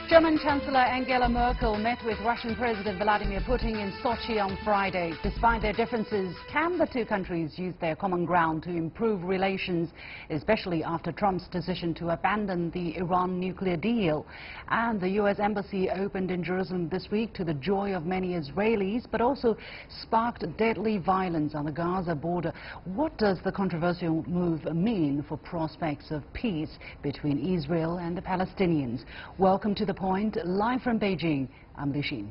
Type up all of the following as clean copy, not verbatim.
German Chancellor Angela Merkel met with Russian President Vladimir Putin in Sochi on Friday. Despite their differences, can the two countries use their common ground to improve relations, especially after Trump's decision to abandon the Iran nuclear deal? And the U.S. Embassy opened in Jerusalem this week to the joy of many Israelis, but also sparked deadly violence on the Gaza border. What does the controversial move mean for prospects of peace between Israel and the Palestinians? Welcome to The Point, live from Beijing. I'm Li Xin.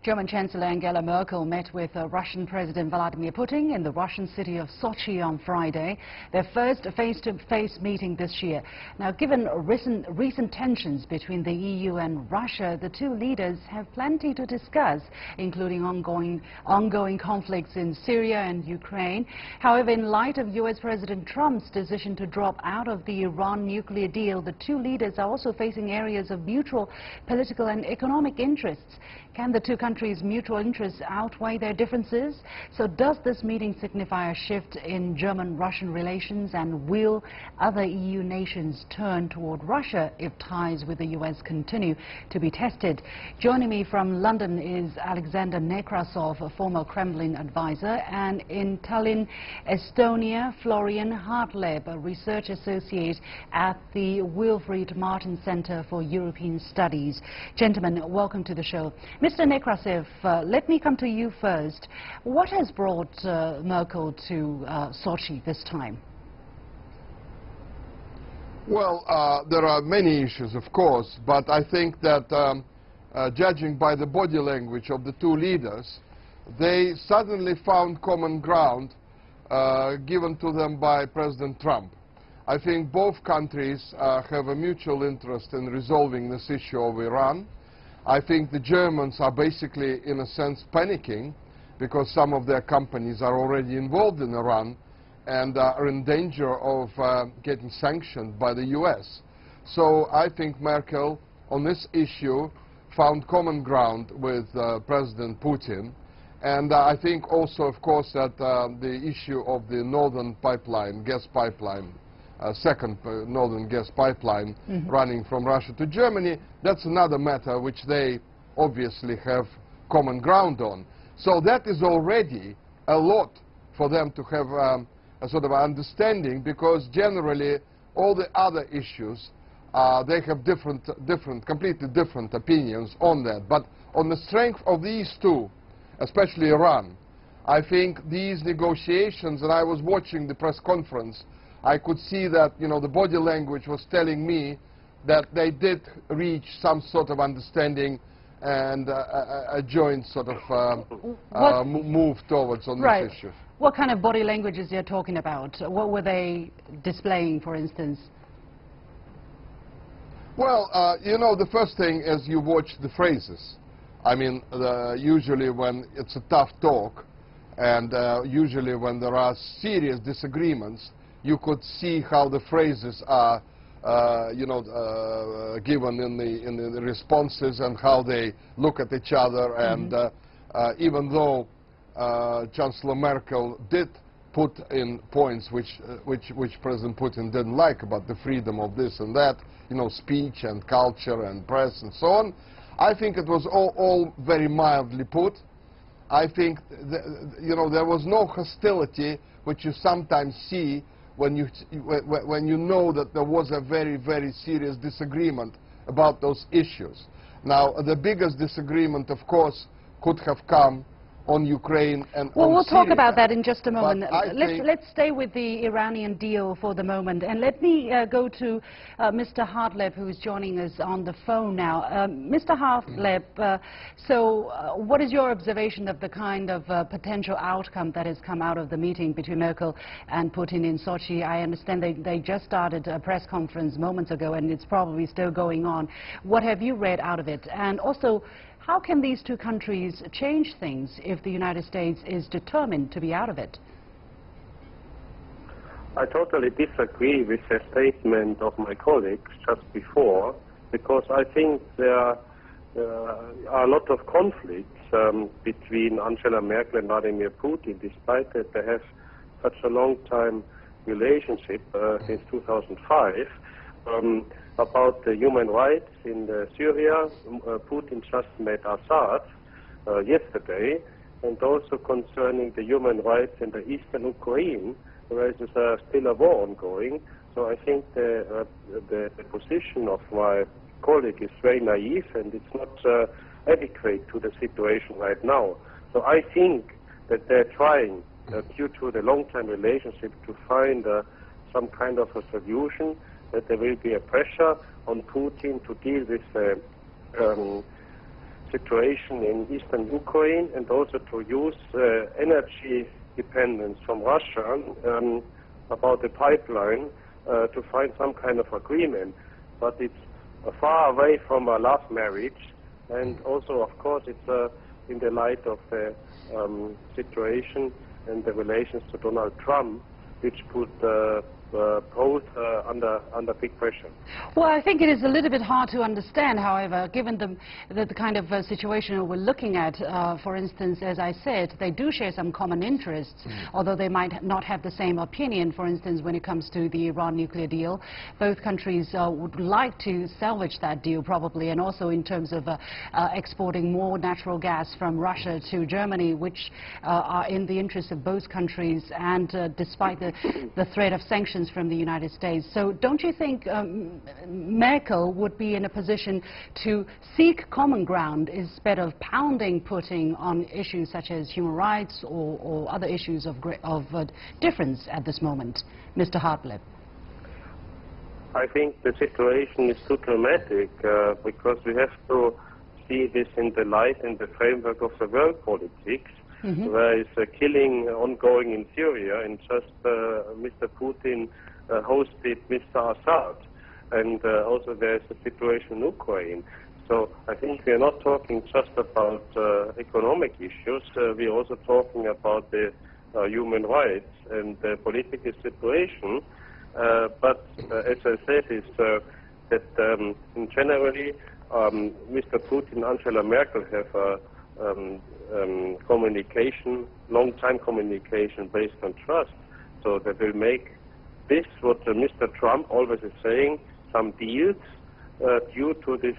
German Chancellor Angela Merkel met with Russian President Vladimir Putin in the Russian city of Sochi on Friday, their first face-to-face meeting this year. Now, given recent tensions between the EU and Russia, the two leaders have plenty to discuss, including ongoing conflicts in Syria and Ukraine. However, in light of U.S. President Trump's decision to drop out of the Iran nuclear deal, the two leaders are also facing areas of mutual political and economic interests. Can the two countries' mutual interests outweigh their differences? So does this meeting signify a shift in German-Russian relations, and will other EU nations turn toward Russia if ties with the U.S. continue to be tested? Joining me from London is Alexander Nekrassov, a former Kremlin advisor, and in Tallinn, Estonia, Florian Hartleb, a research associate at the Wilfried Martens Center for European Studies. Gentlemen, welcome to the show. Mr. Nekrassov, let me come to you first. What has brought Merkel to Sochi this time? Well, there are many issues, of course, but I think that judging by the body language of the two leaders, they suddenly found common ground given to them by President Trump. I think both countries have a mutual interest in resolving this issue of Iran. I think the Germans are basically, in a sense, panicking because some of their companies are already involved in Iran and are in danger of getting sanctioned by the U.S. So I think Merkel, on this issue, found common ground with President Putin. And I think also, of course, that the issue of the northern pipeline, gas pipeline, second northern gas pipeline running from Russia to Germany, that's another matter which they obviously have common ground on. So that is already a lot for them to have a sort of understanding, because generally all the other issues, they have completely different opinions on that. But on the strength of these two, especially Iran, I think these negotiations, and I was watching the press conference, I could see that, you know, the body language was telling me that they did reach some sort of understanding and a joint sort of move towards on this issue. What kind of body languages you're talking about? What were they displaying, for instance? Well, you know, the first thing is you watch the phrases. I mean, usually when it's a tough talk, and usually when there are serious disagreements, you could see how the phrases are, you know, given in the responses, and how they look at each other. And even though Chancellor Merkel did put in points which President Putin didn't like about the freedom of this and that, you know, speech and culture and press and so on, I think it was all very mildly put. I think, you know, there was no hostility which you sometimes see when you know that there was a very, very serious disagreement about those issues. Now, the biggest disagreement, of course, could have come on Ukraine and on we'll Syria. Talk about that in just a moment. Let's stay with the Iranian deal for the moment, and let me go to Mr. Hartleb, who is joining us on the phone now. Mr. Hartleb, what is your observation of the kind of potential outcome that has come out of the meeting between Merkel and Putin in Sochi? I understand they just started a press conference moments ago, and it's probably still going on. What have you read out of it? And also, how can these two countries change things if the United States is determined to be out of it? I totally disagree with the statement of my colleagues just before, because I think there are a lot of conflicts between Angela Merkel and Vladimir Putin, despite that they have such a long time relationship since 2005. About the human rights in Syria, Putin just met Assad yesterday, and also concerning the human rights in the eastern Ukraine, where there is still a war ongoing. So I think the position of my colleague is very naive, and it's not adequate to the situation right now. So I think that they're trying, due to the long-term relationship, to find some kind of a solution, that there will be a pressure on Putin to deal with the situation in eastern Ukraine, and also to use energy dependence from Russia about the pipeline to find some kind of agreement. But it's far away from a love marriage, and also, of course, it's in the light of the situation and the relations to Donald Trump, which put both under big pressure. Well, I think it is a little bit hard to understand, however, given the kind of situation we're looking at. For instance, as I said, they do share some common interests, although they might not have the same opinion. For instance, when it comes to the Iran nuclear deal, both countries would like to salvage that deal probably, and also in terms of exporting more natural gas from Russia to Germany, which are in the interest of both countries, and despite the threat of sanctions from the United States. So don't you think Merkel would be in a position to seek common ground instead of pounding Putin on issues such as human rights or other issues of difference at this moment? Mr. Hartleb. I think the situation is too dramatic because we have to see this in the light and the framework of the world politics. There is a killing ongoing in Syria, and just Mr. Putin hosted Mr. Assad, and also there is a situation in Ukraine. So I think we are not talking just about economic issues, we are also talking about the human rights and the political situation. But as I said, is that in generally Mr. Putin and Angela Merkel have communication, long-time communication based on trust. So they will make this, what Mr. Trump always is saying, some deals due to this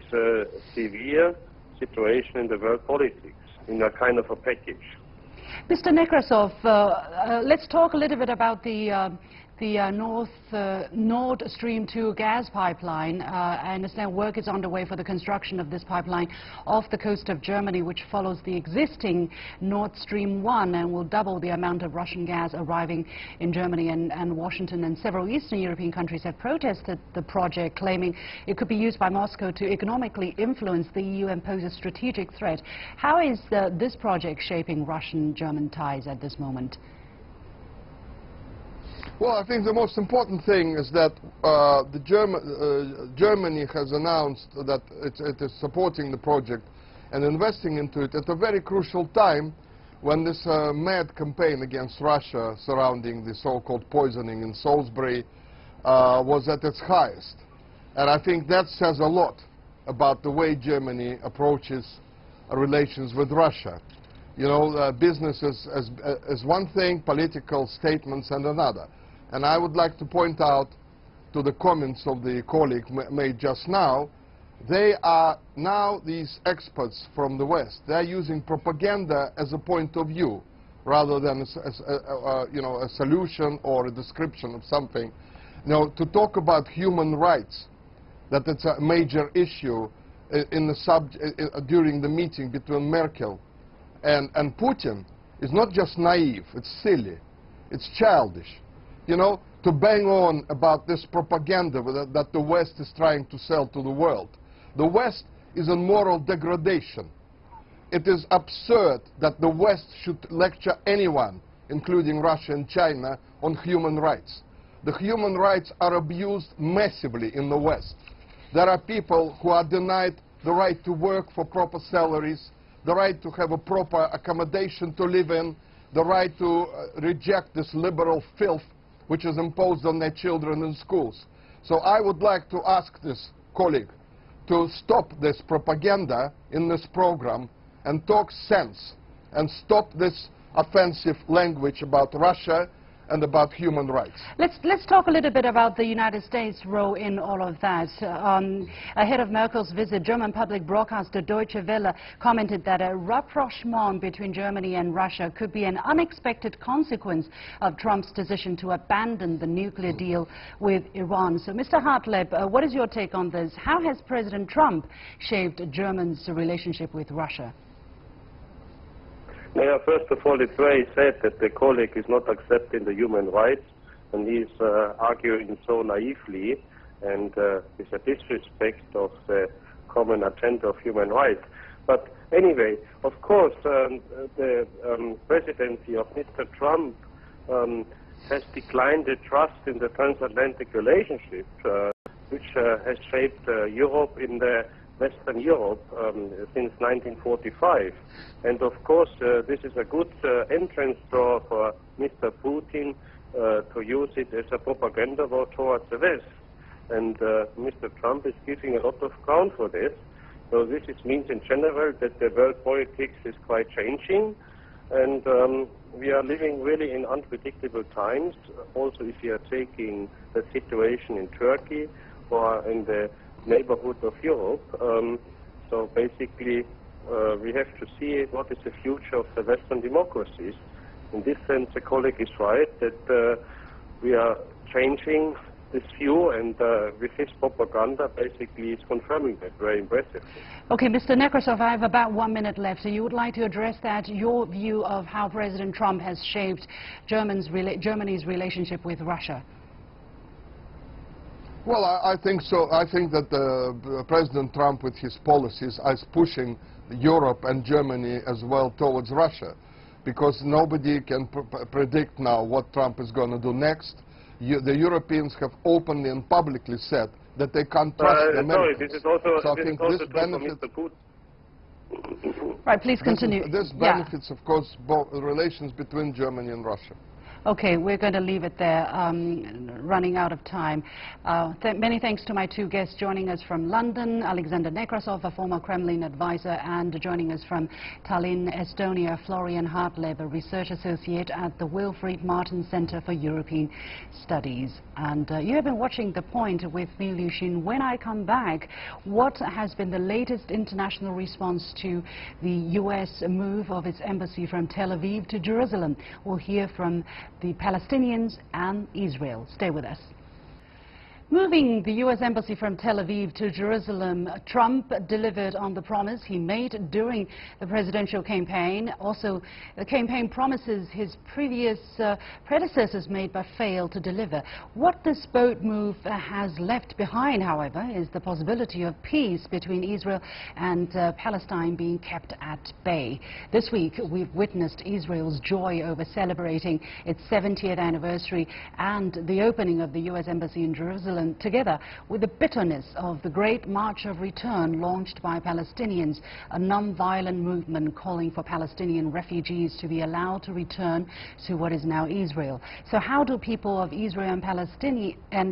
severe situation in the world politics, in a kind of a package. Mr. Nekrassov, let's talk a little bit about the Nord Stream 2 gas pipeline. I understand work is underway for the construction of this pipeline off the coast of Germany, which follows the existing Nord Stream 1 and will double the amount of Russian gas arriving in Germany. And Washington and several Eastern European countries have protested the project, claiming it could be used by Moscow to economically influence the EU and pose a strategic threat. How is this project shaping Russian-German ties at this moment? Well, I think the most important thing is that Germany has announced that it is supporting the project and investing into it at a very crucial time when this mad campaign against Russia surrounding the so-called poisoning in Salisbury was at its highest. And I think that says a lot about the way Germany approaches relations with Russia. You know, business is one thing, political statements and another. And I would like to point out to the comments of the colleague made just now, they are now, these experts from the West, they're using propaganda as a point of view rather than you know, a solution or a description of something. You know, to talk about human rights, that it's a major issue in the during the meeting between Merkel and Putin, is not just naive, it's silly, it's childish. You know, to bang on about this propaganda that the West is trying to sell to the world. The West is in moral degradation. It is absurd that the West should lecture anyone, including Russia and China, on human rights. The human rights are abused massively in the West. There are people who are denied the right to work for proper salaries, the right to have a proper accommodation to live in, the right to reject this liberal filth which is imposed on their children in schools. So I would like to ask this colleague to stop this propaganda in this program and talk sense and stop this offensive language about Russia and about human rights. Let's talk a little bit about the United States' role in all of that. Ahead of Merkel's visit, German public broadcaster Deutsche Welle commented that a rapprochement between Germany and Russia could be an unexpected consequence of Trump's decision to abandon the nuclear deal with Iran. So, Mr. Hartleb, what is your take on this? How has President Trump shaped Germany's relationship with Russia? Yeah, first of all, it's very sad that the colleague is not accepting the human rights, and he's arguing so naively and with a disrespect of the common agenda of human rights. But anyway, of course, the presidency of Mr. Trump has declined the trust in the transatlantic relationship, which has shaped Europe in the Western Europe since 1945. And of course, this is a good entrance door for Mr. Putin to use it as a propaganda war towards the West. And Mr. Trump is giving a lot of ground for this. So this means in general that the world politics is quite changing. And we are living really in unpredictable times. Also, if you are taking the situation in Turkey or in the neighborhood of Europe. So basically, we have to see what is the future of the Western democracies. In this sense, the colleague is right that we are changing this view, and with his propaganda, basically, is confirming that very impressive. Okay, Mr. Nekrassov, I have about 1 minute left. So you would like to address that, your view of how President Trump has shaped Germany's relationship with Russia? Well, I think so. I think that President Trump, with his policies, is pushing Europe and Germany as well towards Russia, because nobody can predict now what Trump is going to do next. The Europeans have openly and publicly said that they can't trust the Americans. Sorry, this is also, so I think this benefits. Right, please continue. This benefits, of course, both relations between Germany and Russia. Okay, we're going to leave it there, running out of time. Many thanks to my two guests joining us from London, Alexander Nekrassov, a former Kremlin advisor, and joining us from Tallinn, Estonia, Florian Hartleb, a research associate at the Wilfried Martens Center for European Studies. And you have been watching The Point with me, Liu Xin. When I come back, what has been the latest international response to the U.S. move of its embassy from Tel Aviv to Jerusalem? We'll hear from the Palestinians and Israel. Stay with us. Moving the U.S. Embassy from Tel Aviv to Jerusalem, Trump delivered on the promise he made during the presidential campaign. Also, the campaign promises his previous predecessors made but failed to deliver. What this bold move has left behind, however, is the possibility of peace between Israel and Palestine being kept at bay. This week, we've witnessed Israel's joy over celebrating its 70th anniversary and the opening of the U.S. Embassy in Jerusalem, together with the bitterness of the Great March of Return launched by Palestinians, a non-violent movement calling for Palestinian refugees to be allowed to return to what is now Israel. So how do people of Israel and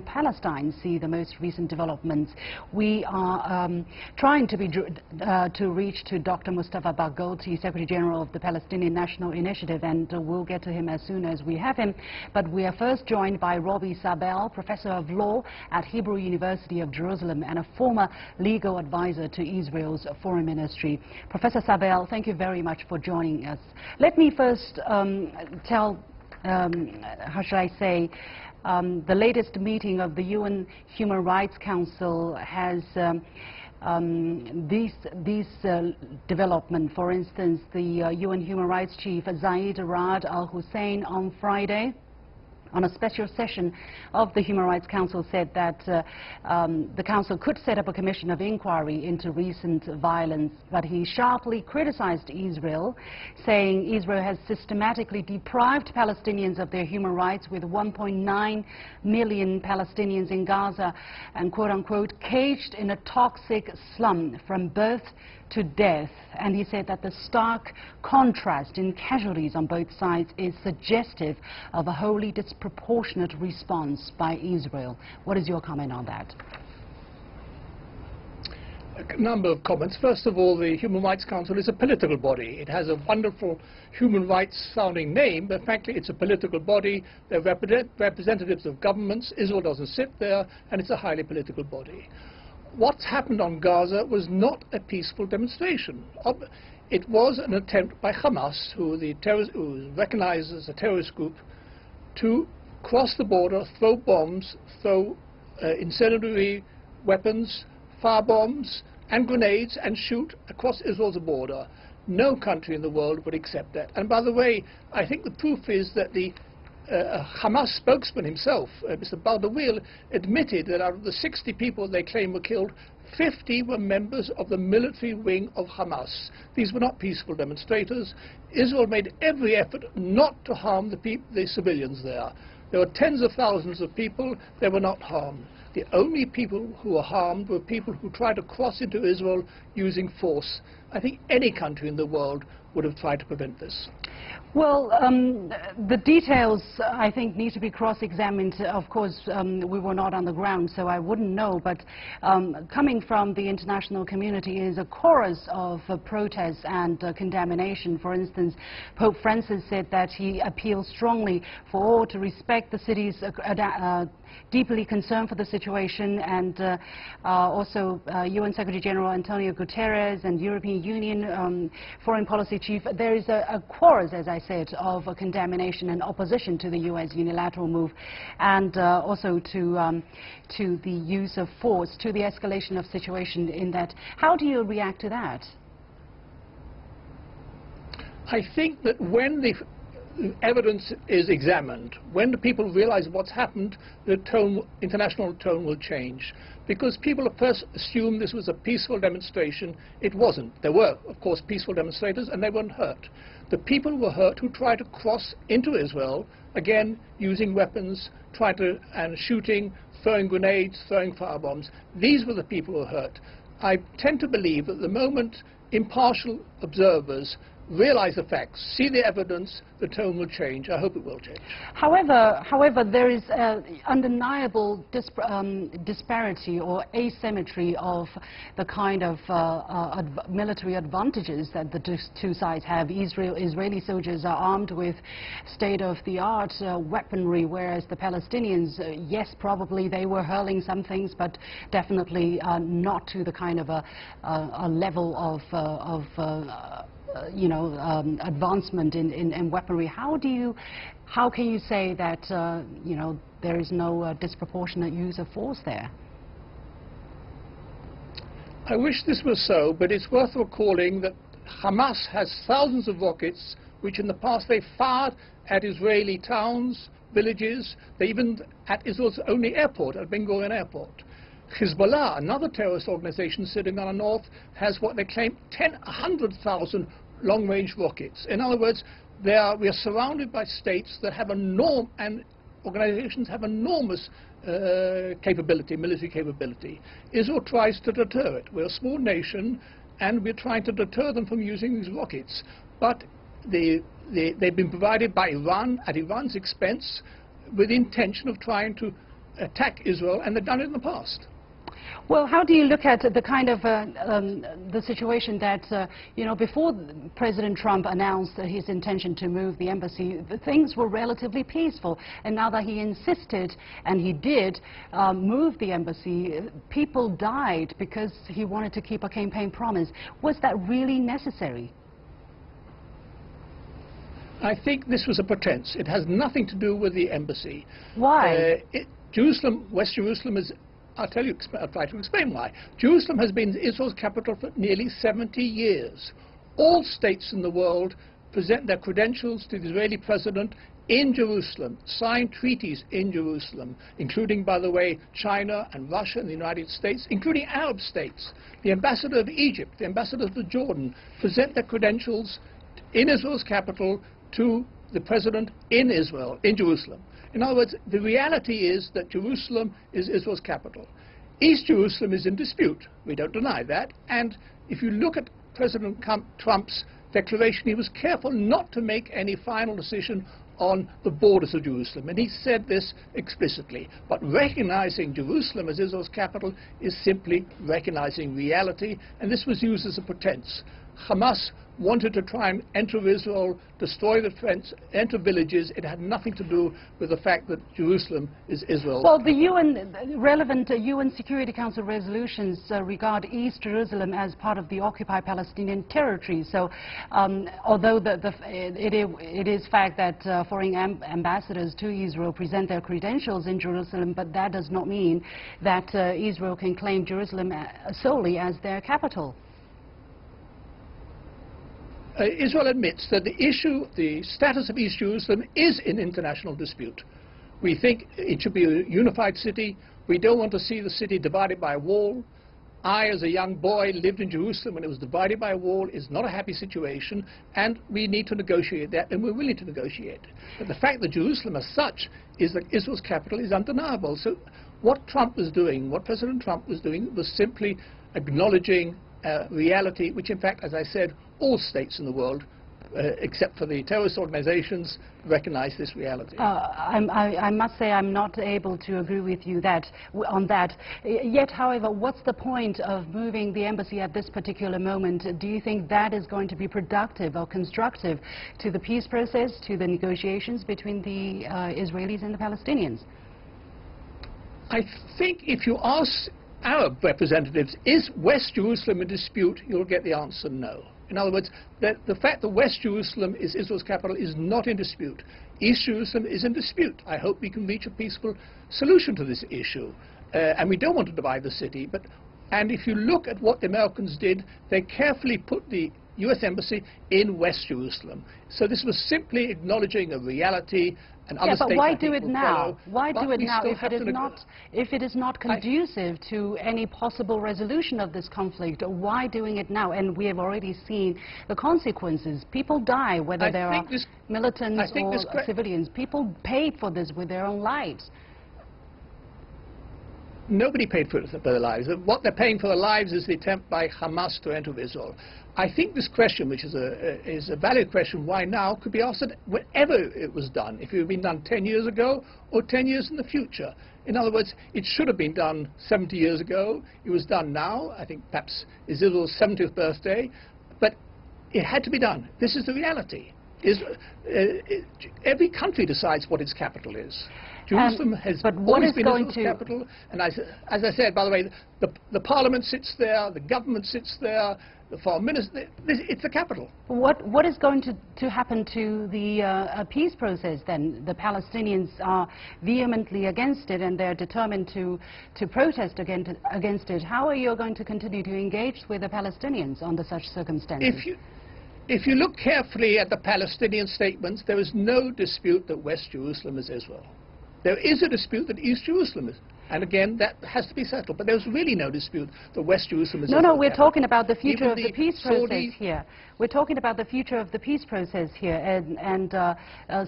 Palestine see the most recent developments? We are trying to reach to Dr. Mustafa Barghouti, Secretary General of the Palestinian National Initiative, and we'll get to him as soon as we have him. But we are first joined by Robbie Sabel, Professor of Law at Hebrew University of Jerusalem and a former legal advisor to Israel's Foreign Ministry. Professor Sabel, thank you very much for joining us. Let me first tell, how should I say, the latest meeting of the UN Human Rights Council has these development. For instance, the UN Human Rights Chief Zeid Ra'ad Al Hussein on Friday, on a special session of the Human Rights Council, said that the Council could set up a commission of inquiry into recent violence, but he sharply criticized Israel, saying Israel has systematically deprived Palestinians of their human rights, with 1.9 million Palestinians in Gaza and, quote-unquote, caged in a toxic slum from birth to death. And he said that the stark contrast in casualties on both sides is suggestive of a wholly disproportionate response by Israel. What is your comment on that? A number of comments. First of all, the Human Rights Council is a political body. It has a wonderful human rights sounding name, but frankly it's a political body. They're representatives of governments. Israel doesn't sit there, and it's a highly political body. What's happened on Gaza was not a peaceful demonstration. It was an attempt by Hamas, who is recognized as a terrorist group, to cross the border, throw bombs, throw incendiary weapons, fire bombs and grenades, and shoot across Israel's border. No country in the world would accept that. And by the way, I think the proof is that the Hamas spokesman himself, Mr. Barghouti, admitted that out of the 60 people they claim were killed, 50 were members of the military wing of Hamas. These were not peaceful demonstrators. Israel made every effort not to harm the civilians there. There were tens of thousands of people. They were not harmed. The only people who were harmed were people who tried to cross into Israel using force. I think any country in the world would have tried to prevent this. Well, the details, I think, need to be cross-examined. Of course, we were not on the ground, so I wouldn't know. But coming from the international community is a chorus of protests and condemnation. For instance, Pope Francis said that he appeals strongly for all to respect the city's deeply concerned for the situation, and also UN Secretary General Antonio Guterres and European Union Foreign Policy Chief. There is a chorus, as I said, of condemnation and opposition to the US unilateral move, and also to the use of force, to the escalation of situation in that. How do you react to that? I think that when the evidence is examined, when the people realize what's happened, the international tone will change. Because people at first assumed this was a peaceful demonstration. It wasn't. There were, of course, peaceful demonstrators, and they weren't hurt. The people were hurt who tried to cross into Israel, again, using weapons, and shooting, throwing grenades, throwing firebombs. These were the people who were hurt. I tend to believe that the moment impartial observers realize the facts, see the evidence, the tone will change. I hope it will change. However, there is undeniable disparity or asymmetry of the kind of military advantages that the two sides have. Israeli soldiers are armed with state-of-the-art weaponry, whereas the Palestinians, yes, probably they were hurling some things, but definitely not to the kind of a level of advancement in weaponry. How can you say that there is no disproportionate use of force there? I wish this was so, but it's worth recalling that Hamas has thousands of rockets which in the past they fired at Israeli towns, villages, they even at Israel's only airport, at Ben Gurion Airport. Hezbollah, another terrorist organization sitting on the north, has what they claim 100,000 long-range rockets. In other words, we are surrounded by states that have and organizations have enormous capability, military capability. Israel tries to deter it. We're a small nation, and we're trying to deter them from using these rockets. But they've been provided by Iran at Iran's expense, with the intention of trying to attack Israel, and they've done it in the past. Well, how do you look at the kind of the situation that, before President Trump announced his intention to move the embassy, things were relatively peaceful. And now that he insisted, and he did, move the embassy, people died because he wanted to keep a campaign promise. Was that really necessary? I think this was a pretense. It has nothing to do with the embassy. Why? West Jerusalem is... I'll try to explain why. Jerusalem has been Israel's capital for nearly 70 years. All states in the world present their credentials to the Israeli president in Jerusalem, sign treaties in Jerusalem, including, by the way, China and Russia and the United States, including Arab states. The ambassador of Egypt, the ambassador of Jordan, present their credentials in Israel's capital to the president in Israel, in Jerusalem. In other words, the reality is that Jerusalem is Israel's capital. East Jerusalem is in dispute. We don't deny that. And if you look at President Trump's declaration, he was careful not to make any final decision on the borders of Jerusalem. And he said this explicitly. But recognizing Jerusalem as Israel's capital is simply recognizing reality, and this was used as a pretense. Hamas wanted to try and enter Israel, destroy the fence, enter villages. It had nothing to do with the fact that Jerusalem is Israel. Well, the relevant UN Security Council resolutions regard East Jerusalem as part of the occupied Palestinian territory. So, although it is fact that foreign ambassadors to Israel present their credentials in Jerusalem, but that does not mean that Israel can claim Jerusalem solely as their capital. Israel admits that the status of East Jerusalem is in international dispute. We think it should be a unified city. We don't want to see the city divided by a wall. I, as a young boy, lived in Jerusalem when it was divided by a wall. It's not a happy situation, and we need to negotiate that, and we're willing to negotiate. But the fact that Jerusalem as such is that Israel's capital is undeniable. So what Trump was doing, what President Trump was doing, was simply acknowledging reality, which in fact, as I said, all states in the world, except for the terrorist organizations, recognize this reality. I must say I'm not able to agree with you on that. Yet, however, what's the point of moving the embassy at this particular moment? Do you think that is going to be productive or constructive to the peace process, to the negotiations between the Israelis and the Palestinians? I think if you ask Arab representatives, is West Jerusalem in dispute, you'll get the answer no. In other words, the fact that West Jerusalem is Israel's capital is not in dispute. East Jerusalem is in dispute. I hope we can reach a peaceful solution to this issue. And we don't want to divide the city. And if you look at what the Americans did, they carefully put the U.S. Embassy in West Jerusalem. So this was simply acknowledging a reality. Yeah, but why do it now? Why do it now if it is not conducive to any possible resolution of this conflict? Why doing it now? And we have already seen the consequences. People die, whether there are militants or civilians. People paid for this with their own lives. Nobody paid for their lives. What they're paying for their lives is the attempt by Hamas to enter Israel. I think this question, which is a valid question, why now, could be asked whenever it was done. If it had been done 10 years ago or 10 years in the future. In other words, it should have been done 70 years ago. It was done now. I think perhaps it's Israel's 70th birthday. But it had to be done. This is the reality. Every country decides what its capital is. Jerusalem has always been Israel's capital, and as I said, by the way, the parliament sits there, the government sits there, the foreign minister, it's the capital. What is going to happen to the peace process then? The Palestinians are vehemently against it, and they're determined to protest against it. How are you going to continue to engage with the Palestinians under such circumstances? If you look carefully at the Palestinian statements, there is no dispute that West Jerusalem is Israel. There is a dispute that East Jerusalem is. And again, that has to be settled. But there's really no dispute that West Jerusalem is Israel. No, we're talking about the future of the peace process here. We're talking about the future of the peace process here. And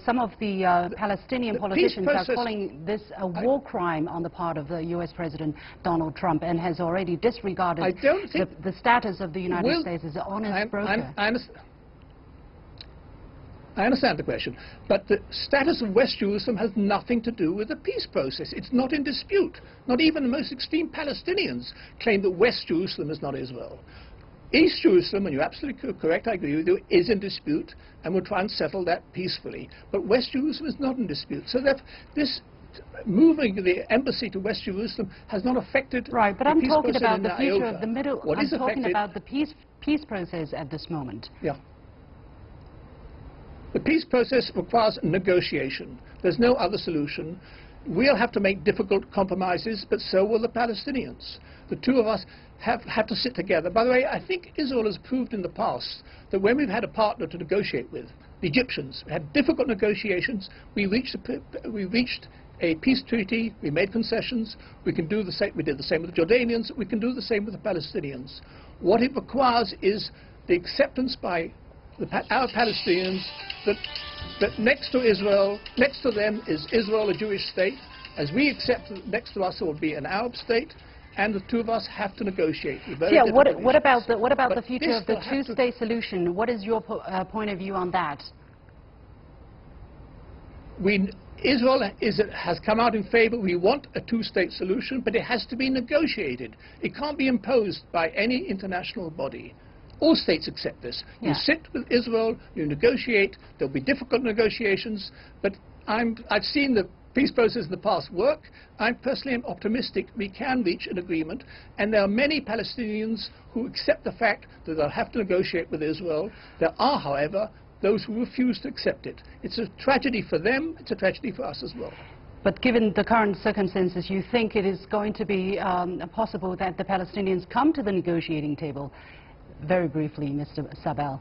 some of the Palestinian politicians are calling this a war crime on the part of the U.S. President Donald Trump, and has already disregarded the status of the United States as an honest broker. I understand the question, but the status of West Jerusalem has nothing to do with the peace process. It's not in dispute. Not even the most extreme Palestinians claim that West Jerusalem is not Israel. East Jerusalem, and you're absolutely correct, I agree with you, is in dispute, and we'll try and settle that peacefully. But West Jerusalem is not in dispute. So that this moving the embassy to West Jerusalem has not affected right, but the I'm peace talking process about the future of the middle. I'm talking about the peace process at this moment. Yeah. The peace process requires negotiation. There's no other solution. We'll have to make difficult compromises, but so will the Palestinians. The two of us have to sit together. By the way, I think Israel has proved in the past that when we've had a partner to negotiate with, the Egyptians, we had difficult negotiations, we reached a peace treaty, we made concessions, we can do the same, we did the same with the Jordanians, we can do the same with the Palestinians. What it requires is the acceptance by our Palestinians that next to Israel, next to them is Israel, a Jewish state. As we accept that next to us it will be an Arab state, and the two of us have to negotiate. Yeah, what about the future of the two-state solution? What is your point of view on that? Israel has come out in favor. We want a two-state solution, but it has to be negotiated. It can't be imposed by any international body. All states accept this. Yeah. You sit with Israel, you negotiate. There'll be difficult negotiations, but I've seen the peace process in the past work. I personally am optimistic we can reach an agreement, and there are many Palestinians who accept the fact that they'll have to negotiate with Israel. There are, however, those who refuse to accept it. It's a tragedy for them, it's a tragedy for us as well. But given the current circumstances, you think it is going to be possible that the Palestinians come to the negotiating table? Very briefly, Mr. Sabel.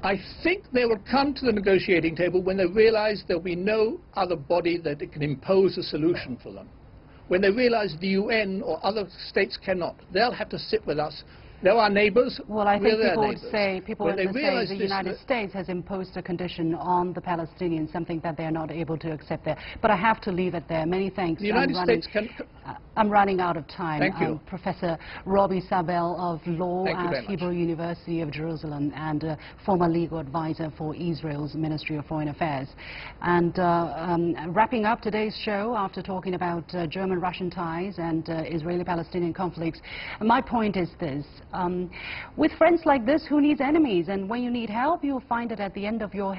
I think they will come to the negotiating table when they realize there will be no other body that can impose a solution for them. When they realize the UN or other states cannot, they'll have to sit with us. They're our neighbors. Well, I think people would say the this, United States has imposed a condition on the Palestinians, something that they're not able to accept there. But I have to leave it there. Many thanks. The United States can... I'm running out of time. Thank you. Professor Robbie Sabel of Law at Hebrew University of Jerusalem and former legal advisor for Israel's Ministry of Foreign Affairs. And wrapping up today's show after talking about German-Russian ties and Israeli-Palestinian conflicts, my point is this. With friends like this, who needs enemies? And when you need help, you'll find it at the end of your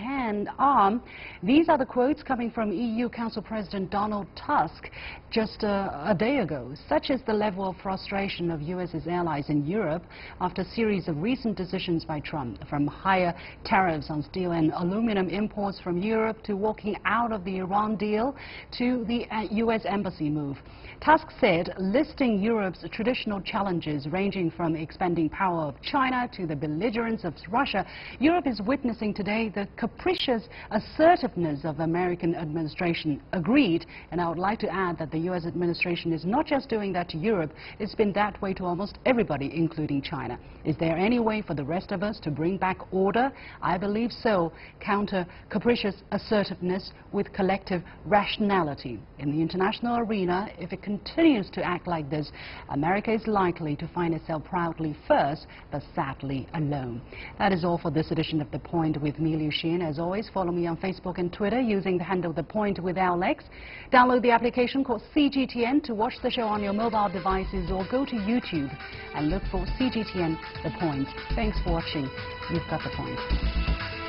arm. These are the quotes coming from EU Council President Donald Tusk just a day ago. Such is the level of frustration of US's allies in Europe after a series of recent decisions by Trump, from higher tariffs on steel and aluminum imports from Europe to walking out of the Iran deal to the US embassy move. Tusk said, listing Europe's traditional challenges ranging from expanding power of China to the belligerence of Russia, Europe is witnessing today the capricious assertiveness of the American administration. Agreed, and I would like to add that the US administration is not just doing that to Europe, it's been that way to almost everybody, including China. Is there any way for the rest of us to bring back order? I believe so. Counter capricious assertiveness with collective rationality. In the international arena, if it continues to act like this, America is likely to find itself proudly first, but sadly alone. That is all for this edition of The Point with me, Liu Xin. As always, follow me on Facebook and Twitter using the handle The Point with Alex. Download the application called CGTN to watch the show on your mobile devices, or go to YouTube and look for CGTN The Point. Thanks for watching. You've got The Point.